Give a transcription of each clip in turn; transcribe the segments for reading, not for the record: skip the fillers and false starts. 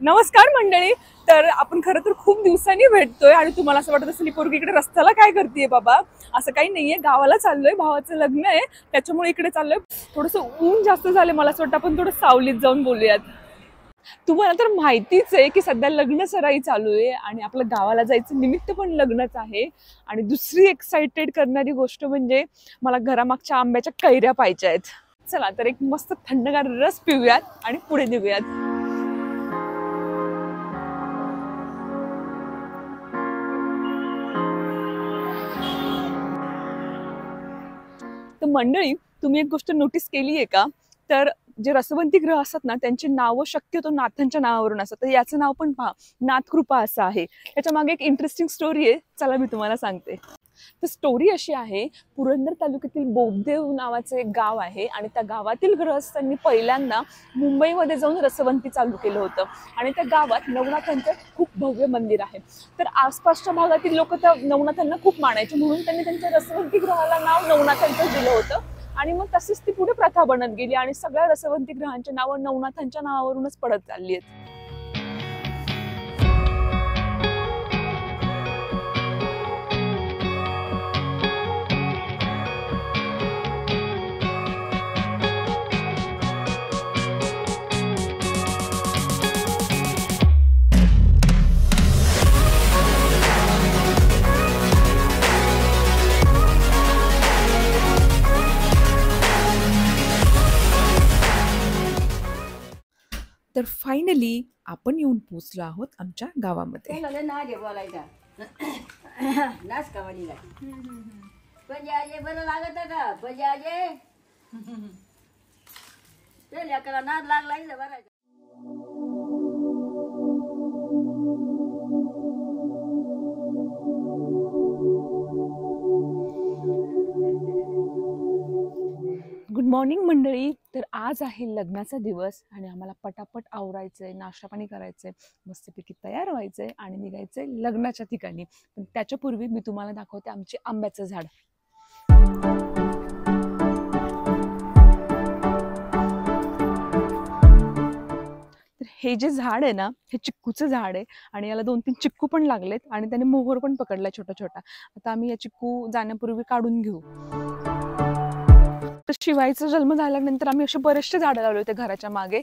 नमस्कार मंडळी. तर आपण खरं तर खूप दिवसांनी भेटतोय आणि तुम्हाला असं वाटत असेल की पोरगी इकडे रस्त्याला काय करतेय बाबा. असं काही नाहीये, गावाला चाललोय, भावाचं लग्न आहे त्याच्यामुळे इकडे चाललोय. थोडंसं ऊन जास्त झालं, मला असं वाटतं आपण थोडं सावलीत जाऊन बोलूयात. तुम्हाला तर माहितीच आहे की सध्या लग्न सराई चालू आहे आणि आपलं गावाला जायचं निमित्त पण लग्नच आहे. आणि दुसरी एक्साइटेड करणारी गोष्ट म्हणजे मला घरामागच्या आंब्याच्या कैऱ्या पाहिजे आहेत. चला तर एक मस्त थंडगार रस पिऊयात आणि पुढे निघूयात. तर मंडळी, तुम्ही एक गोष्ट नोटीस केली आहे का? तर जे रसवंती ग्रह असतात ना, त्यांची नावं शक्यतो नाथांच्या नावावरून असतात. तर याचं नाव पण पहा, नाथकृपा असं आहे. त्याच्या मागे एक इंटरेस्टिंग स्टोरी आहे, चला मी तुम्हाला सांगते. तर स्टोरी अशी आहे, पुरंदर तालुक्यातील बोगदेव नावाचं एक गाव आहे आणि त्या गावातील गृहस्थांनी पहिल्यांदा मुंबईमध्ये जाऊन रसवंती चालू केलं होतं. आणि त्या गावात नवनाथांचं खूप भव्य मंदिर आहे. तर आसपासच्या भागातील लोक त्या नवनाथांना खूप मानायचे, म्हणून त्यांनी त्यांच्या रसवंती ग्रहाला नाव नवनाथांचं दिलं होतं. आणि मग तशीच ती पुढे प्रथा बनत गेली आणि सगळ्या रसवंती ग्रहांची नावं नवनाथांच्या नावावरूनच पडत चालली आहेत. तर फायनली आपण येऊन पोहोचलो आहोत आमच्या गावामध्ये. नाच कवालीला पंजाजे बरं लागत का पंजाजे ते लेकरा नाद लागला बरं. गुड मॉर्निंग मंडळी. तर आज आहे लग्नाचा दिवस आणि आम्हाला पटापट आवरायचंय, नाश्ता पाणी करायचंय, मस्तपैकी तयार व्हायचंय आणि निघायचंय लग्नाच्या ठिकाणी. पण त्याच्यापूर्वी मी तुम्हाला दाखवते आमचे आंब्याचं झाड. तर हे जे झाड आहे ना, हे चिक्कूचं झाड आहे आणि याला 2-3 चिक्कू पण लागलेत आणि त्याने मोहर पण पकडलाय छोटा छोटा. आता आम्ही या चिक्कू जाण्यापूर्वी काढून घेऊ. शिवायचा जन्म झाल्यानंतर आम्ही असे बरेचसे झाडं लावले होते घराच्या मागे.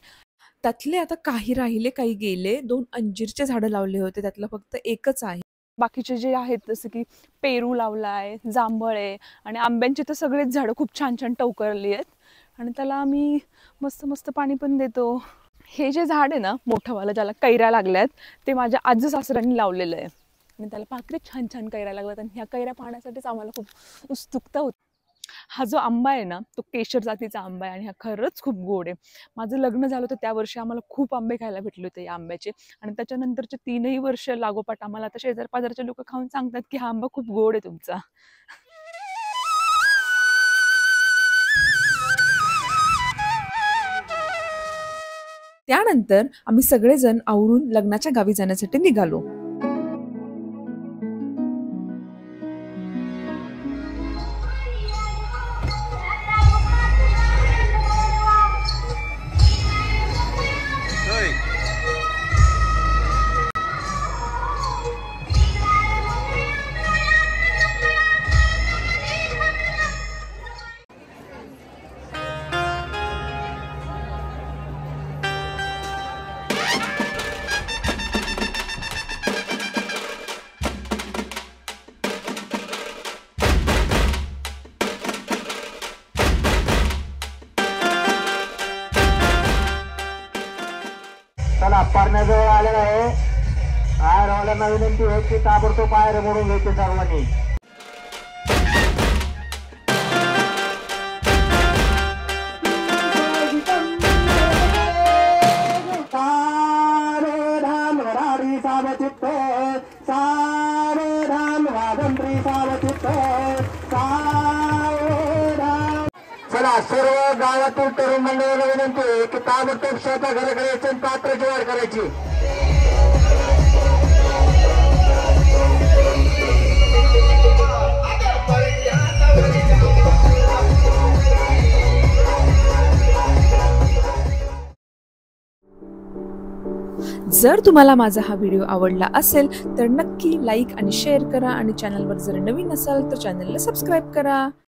त्यातले आता काही राहिले, काही गेले. 2 अंजीरचे झाडं लावले होते, त्यातलं फक्त एकच आहे. बाकीचे जे आहेत जसं की पेरू लावलाय, जांभळ आहे आणि आंब्यांची तर सगळेच झाडं खूप छान छान टवकरली आहेत आणि त्याला आम्ही मस्त मस्त पाणी पण देतो. हे जे झाड आहे ना मोठंवालं, ज्याला कैऱ्या लागल्यात, ते माझ्या आजी सासऱ्यांनी लावलेलं आहे आणि त्याला पाकळी छान छान कैऱ्या लागल्यात आणि ह्या कैऱ्या पाहण्यासाठीच आम्हाला खूप उत्सुकता होती. हा जो आंबा आहे ना, तो केशर जातीचा आंबा आहे आणि हा खरंच खूप गोड आहे. माझं लग्न झालं होतं त्या वर्षी आम्हाला खूप आंबे खायला भेटले होते या आंब्याचे आणि त्याच्यानंतरचे 3ही वर्ष लागोपाठ आम्हाला आता शेजार पाजारचे लोक खाऊन सांगतात की हा आंबा खूप गोड आहे तुमचा. त्यानंतर आम्ही सगळेजण आवरून लग्नाच्या गावी जाण्यासाठी निघालो. चला पारण्याजवळ आलेला आहे. बाहेरवाल्यांना विनंती होत की ताबडतोब बाहेर मोडून घ्यायचे सर्वांनी. सावधान वराडी सावचित्त, सावधान वादंत्री सावचित्त, सावधान. चला सर्व गावातील तरुण मंडळाला विनंती आहे की ताबडतोब स्वतः घराकडे यायचं, पात्राची वाढ करायची. जर तुम्हाला माझा हा व्हिडिओ आवडला असेल तर नक्की लाईक आणि शेअर करा आणि चॅनलवर जर नवीन असाल तर चॅनलला सबस्क्राईब करा.